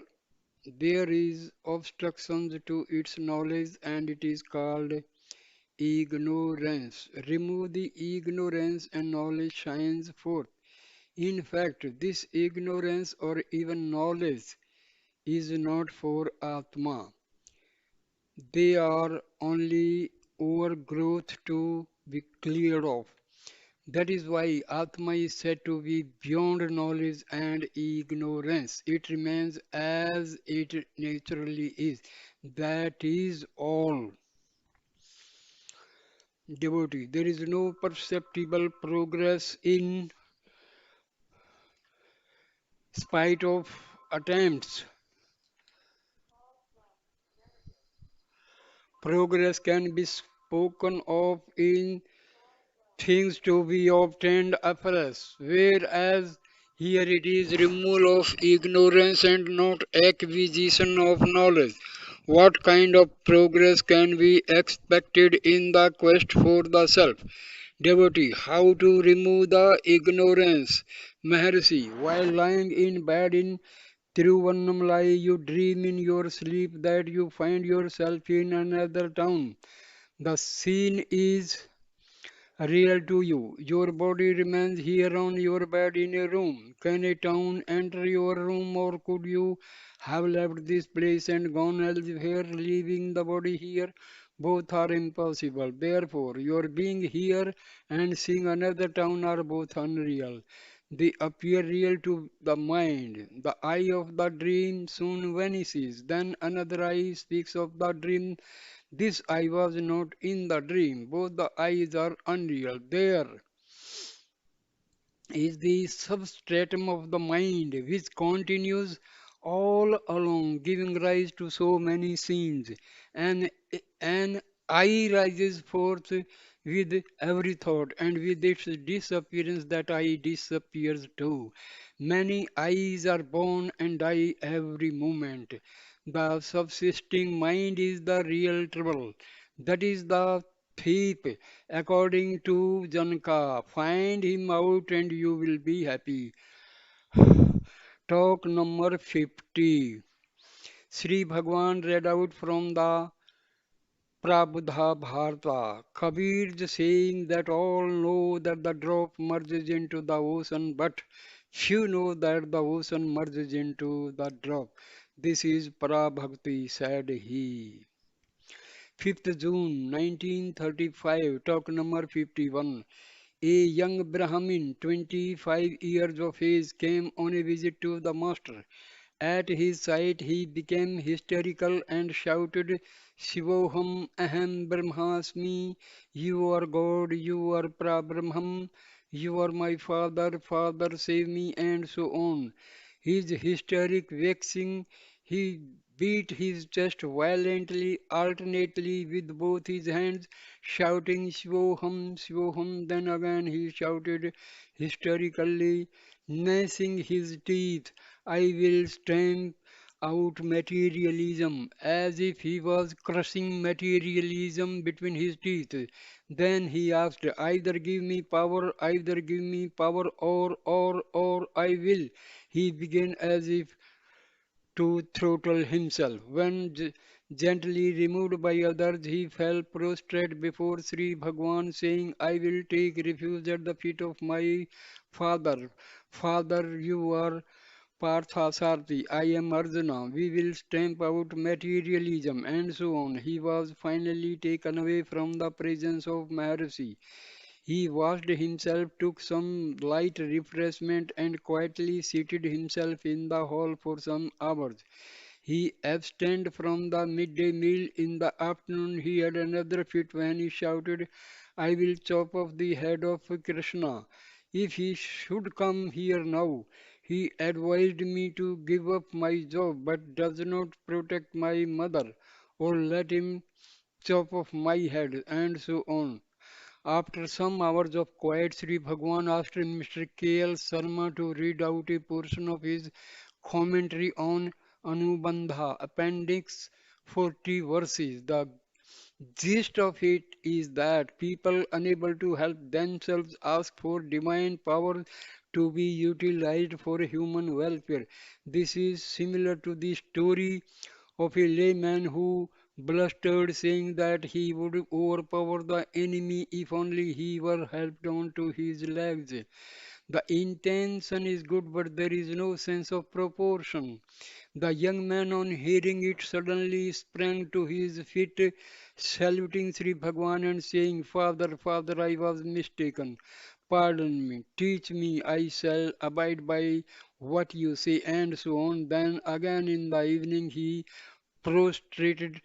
S1: There is obstructions to its knowledge and it is called ignorance. Remove the ignorance and knowledge shines forth. In fact, this ignorance or even knowledge is not for Atma. They are only overgrowth to be cleared off. That is why Atma is said to be beyond knowledge and ignorance. It remains as it naturally is. That is all. Devotee, there is no perceptible progress in spite of attempts. Progress can be spoken of in things to be obtained afresh, whereas here it is removal of ignorance and not acquisition of knowledge. What kind of progress can be expected in the quest for the self? Devotee, how to remove the ignorance? Maharshi, while lying in bed in Tiruvannamalai, you dream in your sleep that you find yourself in another town. The scene is real to you. Your body remains here on your bed in a room. Can a town enter your room, or could you have left this place and gone elsewhere, leaving the body here? Both are impossible. Therefore, your being here and seeing another town are both unreal. They appear real to the mind. The eye of the dream soon vanishes. Then another eye speaks of the dream. This I was not in the dream. Both the eyes are unreal. There is the substratum of the mind which continues all along, giving rise to so many scenes. And an I rises forth with every thought, and with its disappearance, that I disappears too. Many eyes are born and die every moment. The subsisting mind is the real trouble. That is the thief, according to Janka. Find him out and you will be happy. Talk number 50. Sri Bhagwan read out from the Prabhuddha Bharata. Kabir saying that all know that the drop merges into the ocean, but few know that the ocean merges into the drop. This is Parabhakti, said he. 5th June 1935, talk number 51. A young Brahmin, 25 years of age, came on a visit to the master. At his sight, he became hysterical and shouted, Shivoham Aham Brahmasmi, you are God, you are Prabrahman, you are my father, father save me, and so on. His hysteric vexing, he beat his chest violently, alternately with both his hands, shouting Shivoham, Shivoham. Then again he shouted hysterically, gnashing his teeth, I will stamp out materialism, as if he was crushing materialism between his teeth. Then he asked, either give me power, or I will. He began as if to throttle himself. When gently removed by others, he fell prostrate before Sri Bhagwan, saying, I will take refuge at the feet of my father. Father, you are Parthasarthi, I am Arjuna, we will stamp out materialism, and so on. He was finally taken away from the presence of Maharshi. He washed himself, took some light refreshment, and quietly seated himself in the hall for some hours. He abstained from the midday meal. In the afternoon, he had another fit when he shouted, I will chop off the head of Krishna. If he should come here now, he advised me to give up my job, but does not protect my mother, or let him chop off my head, and so on. After some hours of quiet, Sri Bhagwan asked Mr. K.L. Sharma to read out a portion of his commentary on Anubandha, appendix 40 verses. The gist of it is that people unable to help themselves ask for divine power to be utilized for human welfare. This is similar to the story of a layman who blustered, saying that he would overpower the enemy if only he were helped onto his legs. The intention is good, but there is no sense of proportion. The young man, on hearing it, suddenly sprang to his feet, saluting Sri Bhagwan and saying, Father, Father, I was mistaken. pardon me, teach me, I shall abide by what you say, and so on. Then again in the evening he prostrated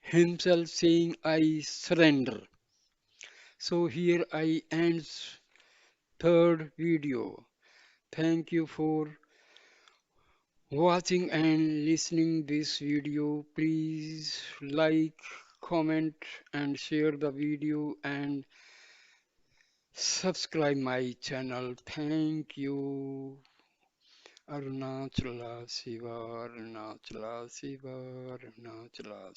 S1: himself, saying, I surrender. So here I ends third video. Thank you for watching and listening this video. Please like, comment and share the video and subscribe my channel. Thank you. Arunachala Shiva, Arunachala Shiva, Arunachala